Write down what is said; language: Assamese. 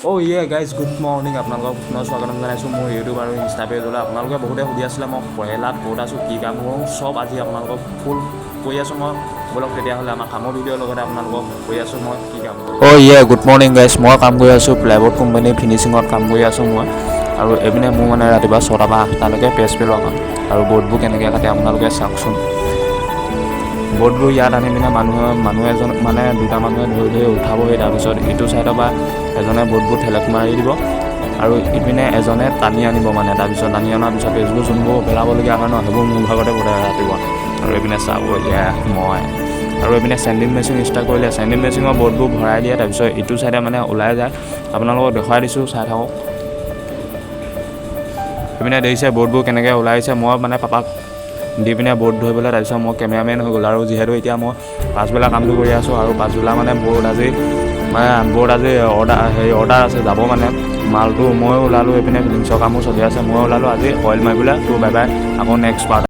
Oh yeah guys, good morning. আপোনালোকক পুনৰ স্বাগতম জনাইছোঁ মোৰ ইউটিউব আৰু ইনষ্টা পেজলৈ। আপোনালোকে বহুতে সুধি আছিলে মই কয়লাত ক'ত আছোঁ, কি কাম কৰোঁ, চব আজি আপোনালোকক ফুল কৈ আছোঁ মই। বলক তেতিয়াহ'লে আমাৰ কামৰ ভিডিঅ'ৰ লগতে আপোনালোকক কৈ আছোঁ মই কি কাম কৰোঁ। Oh yeah, good morning guys. মই কাম কৰি আছোঁ প্লাইবোৰ্ড কোম্পানী ফিনিচিঙত কাম কৰি আছোঁ মই। আৰু এইপিনে মোৰ মানে ৰাতিপুৱা 6টা পৰা 8টালৈকে পেজ পেলোৱা কাম। আৰু বৰ্ডবোৰ কেনেকৈ কাটে আপোনালোকে চাওকচোন। বৰ্ডবোৰ ইয়াত আনি পিনে মানুহ এজন মানে দুটা মানুহে ধৰি উঠাবহি, তাৰপিছত ইটো ছাইডৰ পৰা এজনে বৰ্ডবোৰ ঠেলেক মাৰি দিব আৰু ইপিনে এজনে টানি আনিব মানে। তাৰপিছত টানি অনাৰ পিছত পেজবোৰ যোনবোৰ পেলাবলগীয়া হয় ন, সেইবোৰ মোৰ ভাগতে পৰে ৰাতিপুৱা। আৰু এইপিনে চাব এতিয়া মই আৰু এইপিনে চেণ্ডিং মেচিন ষ্টাৰ্ট কৰিলে চেণ্ডিং মেচিনৰ বৰ্ডবোৰ ভৰাই দিয়ে, তাৰপিছত ইটো ছাইডে মানে ওলাই যায়। আপোনালোকক দেখুৱাই দিছোঁ, চাই থাকক। এইপিনে দেখিছে বৰ্ডবোৰ কেনেকৈ ওলাই আহিছে। মই মানে পাপাক দি পিনে বৰ্ড ধৰিবলৈ, তাৰপিছত মই কেমেৰামেন হৈ গ'ল। আৰু যিহেতু এতিয়া মই পাছবেলা কামটো কৰি আছোঁ আৰু পাছবেলা মানে বৰ্ড আজি অৰ্ডাৰ আছে যাব মানে মালটো। ময়ো ওলালোঁ, এইপিনে ফিলিংছৰ কামো চলি আছে, মই ওলালোঁ আজি অইল মাৰিবলৈ। তো বাই বাই, আকৌ নেক্সট পাৰ্ট।